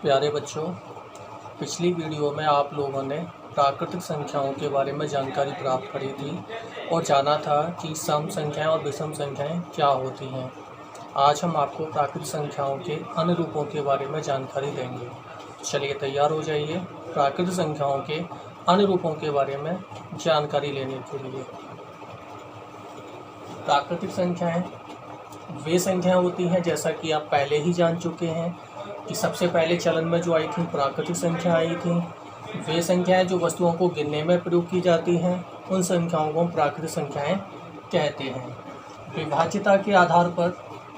प्यारे बच्चों, पिछली वीडियो में आप लोगों ने प्राकृतिक संख्याओं के बारे में जानकारी प्राप्त करी थी और जाना था कि सम संख्याएं और विषम संख्याएं क्या होती हैं। आज हम आपको प्राकृतिक संख्याओं के अन्य रूपों के बारे में जानकारी देंगे। चलिए तैयार हो जाइए प्राकृतिक संख्याओं के अन्य रूपों के बारे में जानकारी लेने के लिए। प्राकृतिक संख्याएं वे संख्याएं होती हैं, जैसा कि आप पहले ही जान चुके हैं कि सबसे पहले चलन में जो आई थी प्राकृतिक संख्या आई थी। वे संख्याएं जो वस्तुओं को गिनने में प्रयोग की जाती हैं, उन संख्याओं को हम प्राकृतिक संख्याएं कहते हैं। विभाज्यता के आधार पर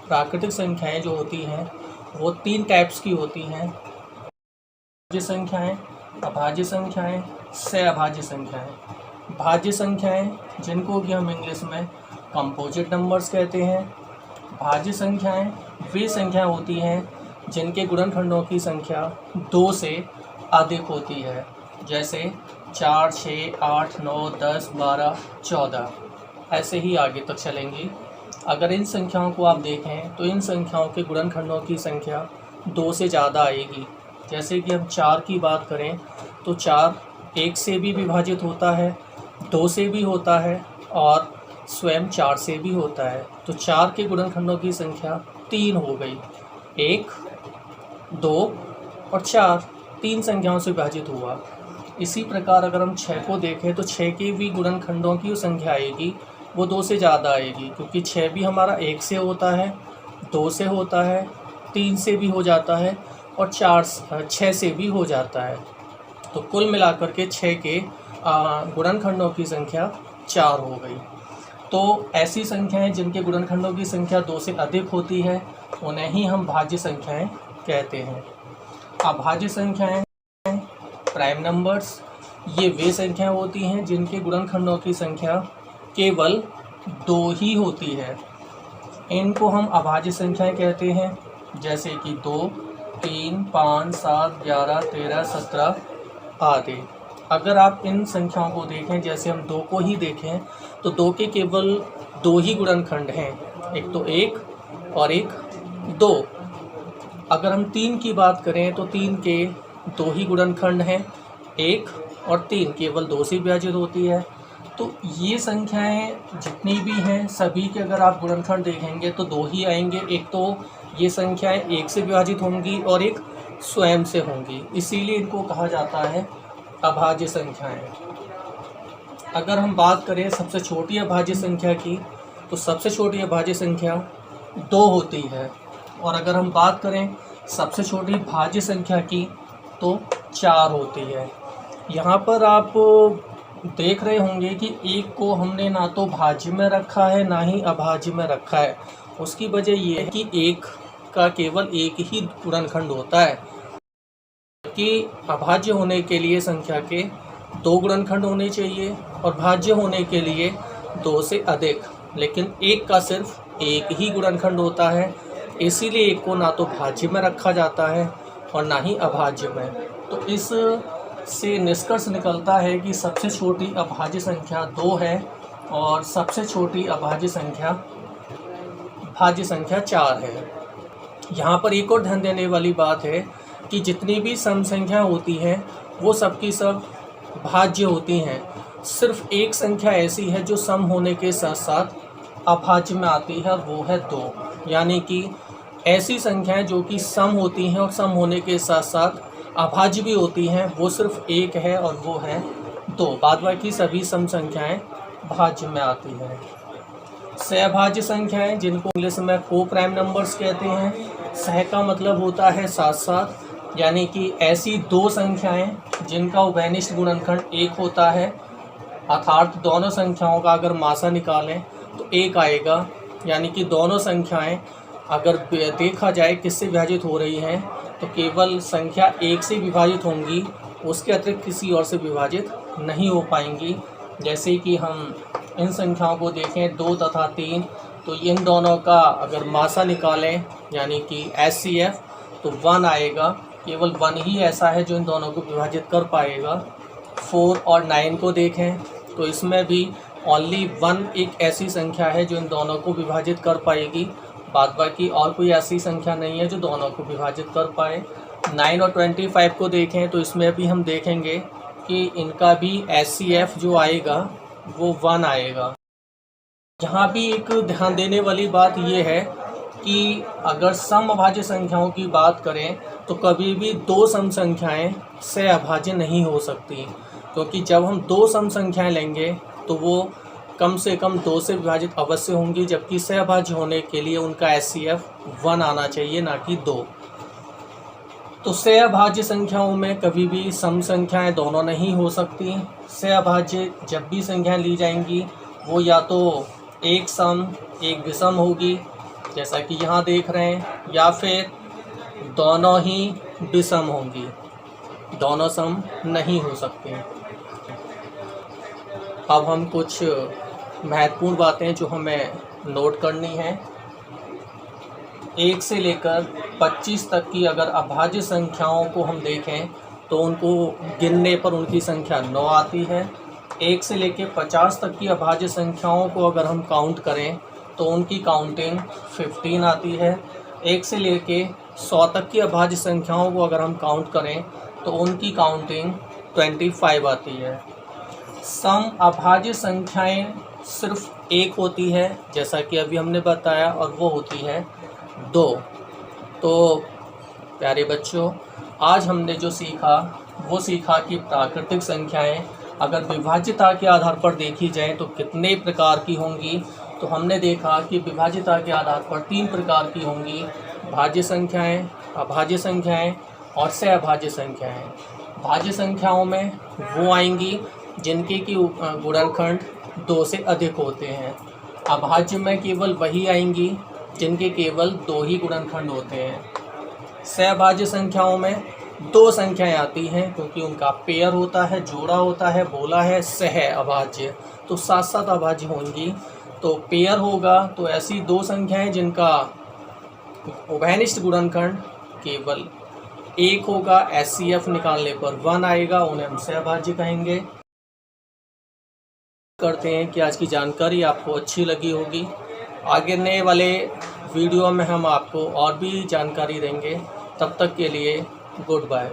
प्राकृतिक संख्याएं जो होती हैं वो 3 टाइप्स की होती हैं: भाज्य संख्याएं, अभाज्य संख्याएं, सहअभाज्य संख्याएं। भाज्य संख्याएं जिनको कि हम इंग्लिश में कंपोजिट नंबर्स कहते हैं। भाज्य संख्याएं वे संख्याएं होती हैं जिनके गुणनखंडों की संख्या 2 से अधिक होती है, जैसे 4, 6, 8, 9, 10, 12, 14, ऐसे ही आगे तक चलेंगी। अगर इन संख्याओं को आप देखें तो इन संख्याओं के गुणनखंडों की संख्या 2 से ज़्यादा आएगी। जैसे कि हम 4 की बात करें तो 4 1 से भी विभाजित होता है, 2 से भी होता है और स्वयं 4 से भी होता है। तो 4 के गुणनखंडों की संख्या 3 हो गई। 1, 2 और 4 3 संख्याओं से विभाजित हुआ। इसी प्रकार अगर हम 6 को देखें तो 6 के भी गुणनखंडों की संख्या आएगी वो 2 से ज़्यादा आएगी, क्योंकि 6 भी हमारा 1 से होता है, 2 से होता है, 3 से भी हो जाता है और 6 से भी हो जाता है। तो कुल मिलाकर के 6 के गुणनखंडों की संख्या 4 हो गई। तो ऐसी संख्याएं जिनके गुणनखंडों की संख्या 2 से अधिक होती है उन्हें ही हम भाज्य संख्याएं कहते हैं। अभाज्य संख्याएं, प्राइम नंबर्स, ये वे संख्याएं होती हैं जिनके गुणनखंडों की संख्या केवल 2 ही होती है। इनको हम अभाज्य संख्याएं कहते हैं, जैसे कि 2, 3, 5, 7, 11, 13, 17 आदि। अगर आप इन संख्याओं को देखें, जैसे हम 2 को ही देखें तो 2 के केवल 2 ही गुणनखंड हैं, एक तो 1 और एक 2। अगर हम 3 की बात करें तो 3 के 2 ही गुणनखंड हैं, 1 और 3 केवल 2 से विभाजित होती है। तो ये संख्याएं जितनी भी हैं सभी के अगर आप गुणनखंड देखेंगे तो 2 ही आएंगे। एक तो ये संख्याएं 1 से विभाजित होंगी और एक स्वयं से होंगी, इसीलिए इनको कहा जाता है अभाज्य संख्याएं। अगर हम बात करें सबसे छोटी अभाज्य संख्या की तो सबसे छोटी अभाज्य संख्या 2 होती है, और अगर हम बात करें सबसे छोटी भाज्य संख्या की तो 4 होती है। यहाँ पर आप देख रहे होंगे कि 1 को हमने ना तो भाज्य में रखा है ना ही अभाज्य में रखा है। उसकी वजह ये है कि 1 का केवल 1 ही गुणनखंड होता है, कि अभाज्य होने के लिए संख्या के 2 गुणनखंड होने चाहिए और भाज्य होने के लिए 2 से अधिक, लेकिन 1 का सिर्फ 1 ही गुणनखंड होता है। इसीलिए 1 को ना तो भाज्य में रखा जाता है और ना ही अभाज्य में। तो इस से निष्कर्ष निकलता है कि सबसे छोटी अभाज्य संख्या 2 है और सबसे छोटी अभाज्य संख्या भाज्य संख्या 4 है। यहाँ पर एक और ध्यान देने वाली बात है कि जितनी भी सम संख्या होती हैं वो सब की सब भाज्य होती हैं। सिर्फ एक संख्या ऐसी है जो सम होने के साथ साथ अभाज्य में आती है, वो है 2। यानी कि ऐसी संख्याएं जो कि सम होती हैं और सम होने के साथ साथ अभाज्य भी होती हैं, वो सिर्फ एक है और वो है 2। बाद बाकी सभी सम संख्याएं भाज्य में आती हैं। सहभाज्य संख्याएं जिनको इंग्लिश में को प्राइम नंबर्स कहते हैं। सह का मतलब होता है साथ साथ, यानी कि ऐसी 2 संख्याएं जिनका उभयनिष्ठ गुणनखंड 1 होता है, अर्थात दोनों संख्याओं का अगर मासा निकालें तो 1 आएगा। यानी कि दोनों संख्याएं अगर देखा जाए किससे विभाजित हो रही हैं तो केवल संख्या 1 से विभाजित होंगी, उसके अतिरिक्त किसी और से विभाजित नहीं हो पाएंगी। जैसे कि हम इन संख्याओं को देखें 2 तथा 3, तो इन दोनों का अगर मासा निकालें यानी कि HCF तो 1 आएगा। केवल 1 ही ऐसा है जो इन दोनों को विभाजित कर पाएगा। 4 और 9 को देखें तो इसमें भी ओनली 1 एक ऐसी संख्या है जो इन दोनों को विभाजित कर पाएगी। बाद बाकी और कोई ऐसी संख्या नहीं है जो दोनों को विभाजित कर पाए। 9 और 25 को देखें तो इसमें भी हम देखेंगे कि इनका भी HCF जो आएगा वो 1 आएगा। यहाँ भी एक ध्यान देने वाली बात ये है कि अगर सम अभाज्य संख्याओं की बात करें तो कभी भी दो सम संख्याएं से अभाज्य नहीं हो सकती, क्योंकि जब हम दो सम संख्याएं लेंगे तो वो कम से कम 2 से विभाजित अवश्य होंगी, जबकि सहअभाज्य होने के लिए उनका HCF 1 आना चाहिए, ना कि 2। तो सहअभाज्य संख्याओं में कभी भी सम संख्याएं दोनों नहीं हो सकती। सहअभाज्य जब भी संख्याएं ली जाएंगी वो या तो एक सम एक विषम होगी, जैसा कि यहाँ देख रहे हैं, या फिर दोनों ही विषम होंगी, दोनों सम नहीं हो सकती। अब हम कुछ महत्वपूर्ण बातें जो हमें नोट करनी है। 1 से लेकर 25 तक की अगर अभाज्य संख्याओं को हम देखें तो उनको गिनने पर उनकी संख्या 9 आती है। 1 से लेकर 50 तक की अभाज्य संख्याओं को अगर हम काउंट करें तो उनकी काउंटिंग 15 आती है। 1 से लेकर 100 तक की अभाज्य संख्याओं को अगर हम काउंट करें तो उनकी काउंटिंग 25 आती है। सम अभाज्य संख्याएं सिर्फ एक होती है, जैसा कि अभी हमने बताया, और वो होती है 2। तो प्यारे बच्चों, आज हमने जो सीखा वो सीखा कि प्राकृतिक संख्याएं अगर विभाज्यता के आधार पर देखी जाएं तो कितने प्रकार की होंगी। तो हमने देखा कि विभाज्यता के आधार पर 3 प्रकार की होंगी: भाज्य संख्याएं, अभाज्य संख्याएं और सहअभाज्य संख्याएं। भाज्य संख्याओं में वो आएंगी जिनके की गुणनखंड 2 से अधिक होते हैं। अभाज्य में केवल वही आएंगी जिनके केवल 2 ही गुणनखंड होते हैं। सहअभाज्य संख्याओं में 2 संख्याएं आती हैं, क्योंकि उनका पेयर होता है, जोड़ा होता है, बोला है सह अभाज्य, तो 7 अभाज्य होंगी। तो पेयर होगा तो ऐसी 2 संख्याएं जिनका उभयनिष्ठ गुणनखंड केवल 1 होगा, HCF निकालने पर 1 आएगा, उन्हें हम सहअभाज्य कहेंगे। करते हैं कि आज की जानकारी आपको अच्छी लगी होगी। आगे वाले वीडियो में हम आपको और भी जानकारी देंगे। तब तक के लिए गुड बाय।